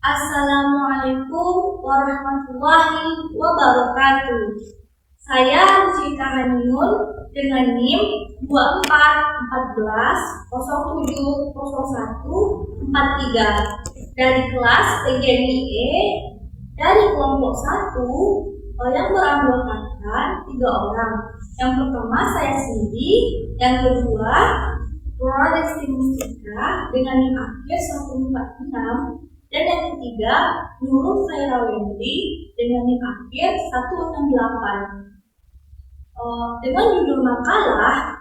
Assalamualaikum warahmatullahi wabarakatuh. Saya Rusika Haniun dengan NIM 2414070143 dari kelas TGNIE dari kelompok 1 yang beranggotakan 3 orang. Yang pertama saya sendiri, yang kedua Prodesti Mustika dengan NIM akhir 146, dan yang ketiga Nurul Khairawendri dengan NIM akhir 168. Dengan judul makalah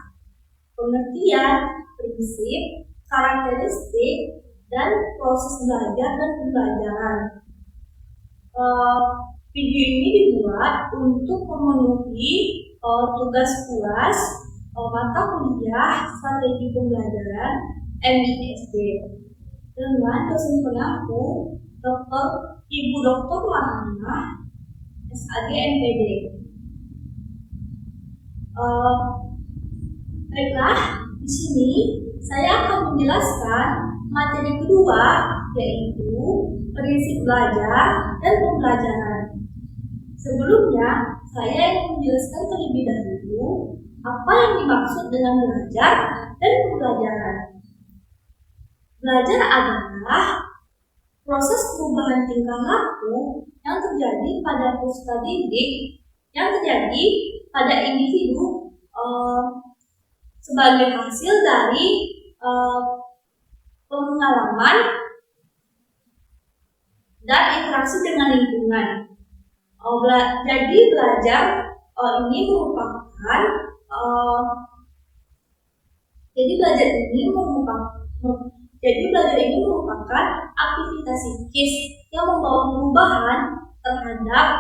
pengertian, prinsip, karakteristik, dan proses belajar dan pembelajaran. Video ini dibuat untuk memenuhi tugas UAS mata kuliah strategi pembelajaran MISD dengan dosen pengampu Ibu Dr. Marhana SAG NPD. Baiklah, di sini saya akan menjelaskan materi kedua, yaitu prinsip belajar dan pembelajaran. Sebelumnya, saya ingin menjelaskan terlebih dahulu apa yang dimaksud dengan belajar dan pembelajaran. Belajar adalah proses perubahan tingkah laku yang terjadi pada peserta didik, yang terjadi pada individu sebagai hasil dari pengalaman dan interaksi dengan lingkungan. Jadi belajar ini merupakan aktivitas psikis yang membawa perubahan terhadap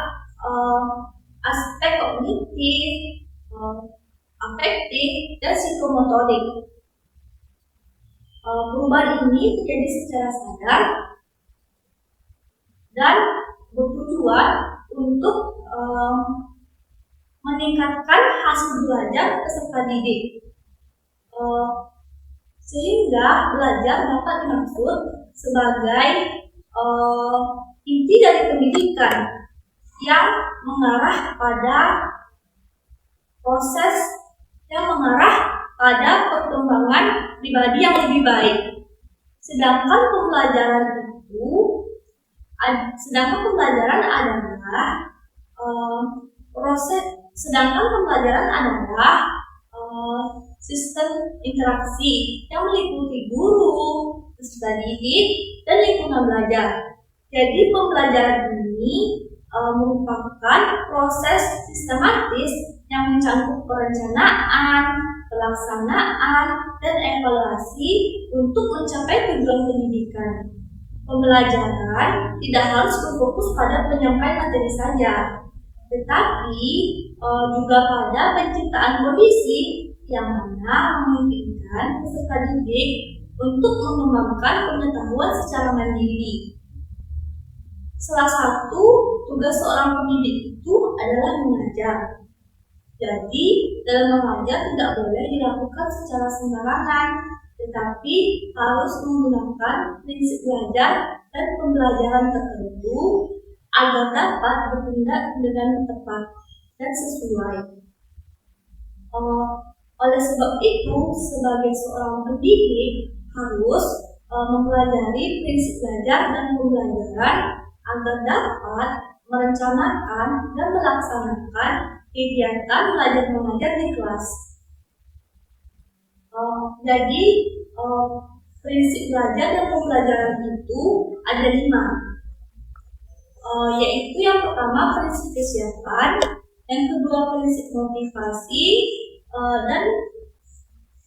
aspek kognitif, afektif, dan psikomotorik. Perubahan ini terjadi secara sadar dan bertujuan untuk meningkatkan hasil belajar peserta didik, sehingga belajar dapat dimaksud sebagai inti dari pendidikan yang mengarah pada proses yang mengarah pada perkembangan pribadi yang lebih baik. Sedangkan pembelajaran adalah sistem interaksi yang meliputi guru, peserta didik, dan lingkungan belajar. Jadi pembelajaran ini merupakan proses sistematis yang mencakup perencanaan, pelaksanaan, dan evaluasi untuk mencapai tujuan pendidikan. Pembelajaran tidak harus berfokus pada penyampaian materi saja, tetapi juga pada penciptaan kondisi yang mana memungkinkan peserta didik untuk mengembangkan pengetahuan secara mandiri. Salah satu tugas seorang pendidik itu adalah mengajar. Jadi, dalam mengajar tidak boleh dilakukan secara sembarangan, tetapi harus menggunakan prinsip belajar dan pembelajaran tertentu agar dapat bertindak dengan tepat dan sesuai. Oleh sebab itu, sebagai seorang pendidik harus mempelajari prinsip belajar dan pembelajaran agar dapat merencanakan dan melaksanakan kegiatan belajar mengajar di kelas. Jadi prinsip belajar dan pembelajaran itu ada 5, yaitu yang pertama prinsip kesiapan, yang kedua prinsip motivasi dan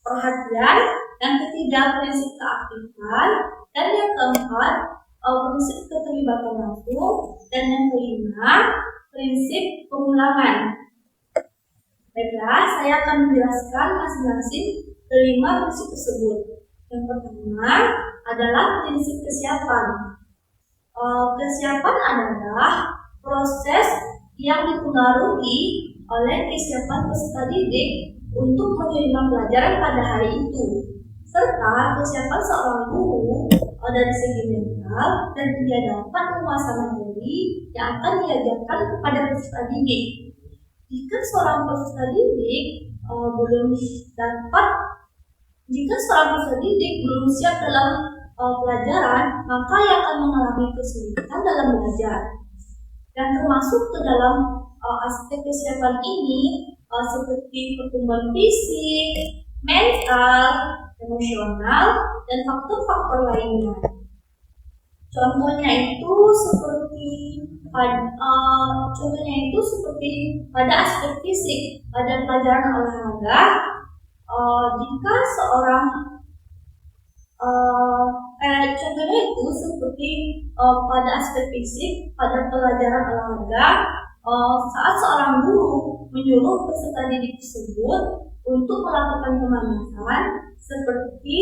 perhatian, yang ketiga prinsip keaktifan, dan yang keempat prinsip keterlibatan langsung, dan yang kelima prinsip pengulangan. Baiklah, saya akan menjelaskan masing-masing kelima prinsip tersebut. Yang pertama adalah prinsip kesiapan. Kesiapan adalah proses yang dipengaruhi oleh kesiapan peserta didik untuk menerima pelajaran pada hari itu, serta kesiapan seorang guru dari segi mental, dan dia dapat menguasai materi yang akan diajarkan kepada peserta didik. Jika seorang peserta didik belum siap dalam pelajaran, maka ia akan mengalami kesulitan dalam belajar. Dan termasuk ke dalam aspek kesiapan ini seperti pertumbuhan fisik, mental, emosional, dan faktor-faktor lainnya. Contohnya itu seperti pada aspek fisik, pada pelajaran olahraga, jika seorang contohnya itu seperti pada aspek fisik, pada pelajaran olahraga, saat seorang guru menyuruh peserta didik tersebut untuk melakukan pemanasan seperti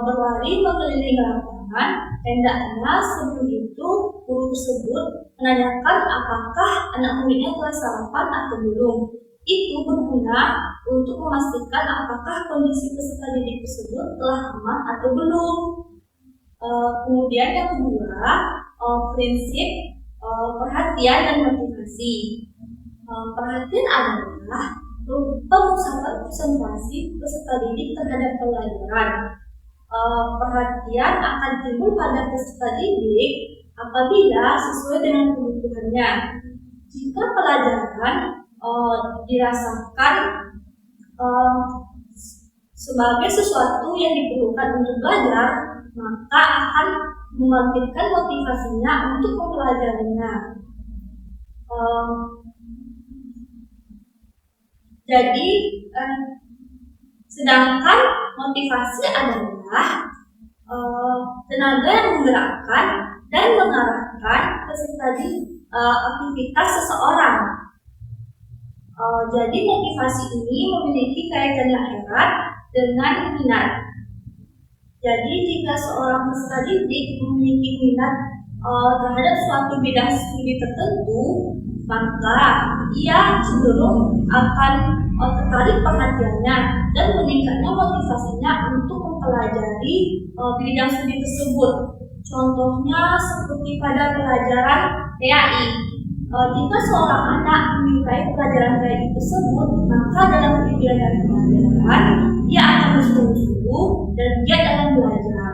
berlari mengelilingi lapangan, hendaknya sebelum itu guru tersebut menanyakan apakah anak muridnya telah sarapan atau belum. Itu berguna untuk memastikan apakah kondisi peserta didik tersebut telah aman atau belum. Kemudian yang kedua, prinsip perhatian dan motivasi. Perhatian adalah pemusatan konsentrasi peserta didik terhadap pelajaran. Perhatian akan timbul pada peserta didik apabila sesuai dengan kebutuhannya. Jika pelajaran dirasakan sebagai sesuatu yang diperlukan untuk belajar, maka akan membangkitkan motivasinya untuk mempelajarinya. Jadi, sedangkan motivasi adalah tenaga yang menggerakkan dan mengarahkan peserta di aktivitas seseorang. Jadi motivasi ini memiliki kaitan yang erat dengan minat. Jadi jika seorang peserta didik memiliki minat terhadap suatu bidang studi tertentu, maka ia cenderung akan tertarik perhatiannya dan meningkatnya motivasinya untuk mempelajari bidang studi tersebut. Contohnya seperti pada pelajaran PAI. Jika seorang anak menyukai pelajaran PAI tersebut, maka dalam kegiatan pelajaran ia akan bersungguh-sungguh dan giat dalam belajar.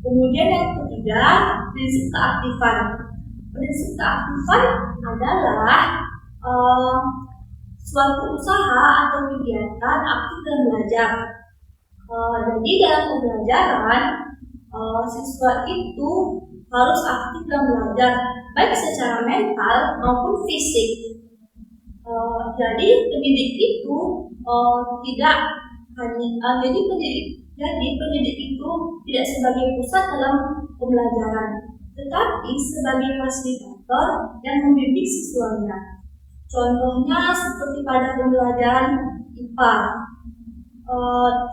Kemudian yang ketiga, prinsip keaktifan. Prinsip keaktifan adalah suatu usaha atau kegiatan aktif dalam belajar. Jadi dalam pembelajaran, siswa itu harus aktif dalam belajar, baik secara mental maupun fisik. Jadi pendidik itu tidak hanya pendidik itu tidak sebagai pusat dalam pembelajaran, tetapi sebagai fasilitator yang membimbing siswanya. Contohnya seperti pada pembelajaran IPA.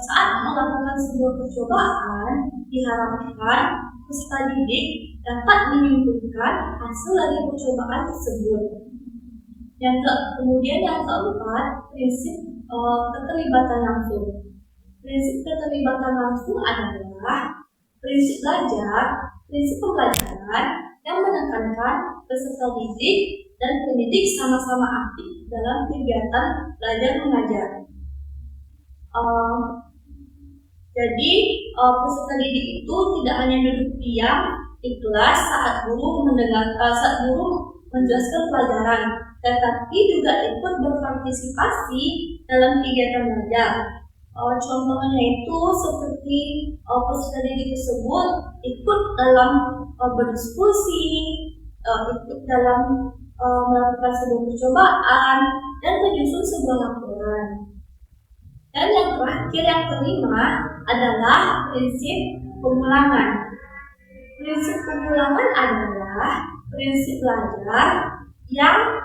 Saat melakukan sebuah percobaan, diharapkan peserta didik dapat menyimpulkan hasil dari percobaan tersebut. Kemudian yang keempat, prinsip keterlibatan langsung. Prinsip keterlibatan langsung adalah prinsip pembelajaran yang menekankan peserta didik dan pendidik sama-sama aktif dalam kegiatan belajar mengajar. Jadi peserta didik itu tidak hanya duduk diam ikhlas saat guru menjelaskan pelajaran, tetapi juga ikut berpartisipasi dalam kegiatan belajar. Contohnya itu seperti peserta didik tersebut ikut dalam berdiskusi, ikut dalam melakukan sebuah percobaan dan menyusun sebuah laporan. Dan yang terakhir, yang kelima adalah prinsip pengulangan. Prinsip pengulangan adalah prinsip belajar yang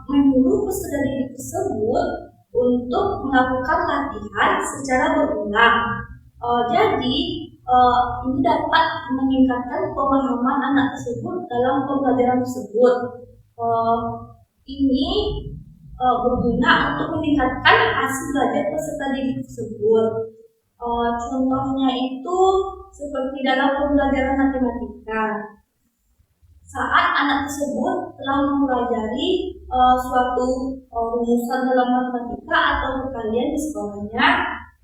menyuruh peserta didik tersebut untuk melakukan latihan secara berulang. Jadi ini dapat meningkatkan pemahaman anak tersebut dalam pembelajaran tersebut. Ini berguna untuk meningkatkan hasil belajar peserta didik tersebut. Contohnya itu seperti dalam pembelajaran matematika. Saat anak tersebut telah mempelajari suatu rumusan dalam matematika atau perkalian di sekolahnya,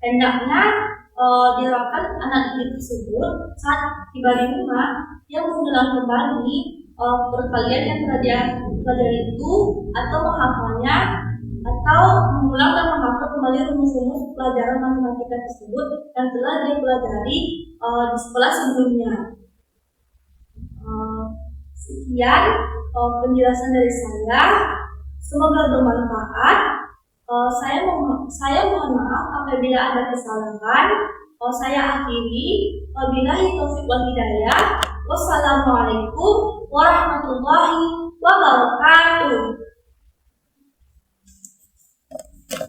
hendaknya diharapkan anak didik tersebut saat tiba di rumah dia mengulang kembali perkalian yang telah dia pelajari itu, atau menghafalnya, atau mengulang dan menghafal kembali rumus-rumus pelajaran matematika tersebut yang telah dia pelajari di sekolah sebelumnya. Sekian penjelasan dari saya. Semoga bermanfaat. Saya mohon maaf apabila ada kesalahan. Saya akhiri. Wabillahi taufiq wal hidayah. Wassalamualaikum warahmatullahi wabarakatuh.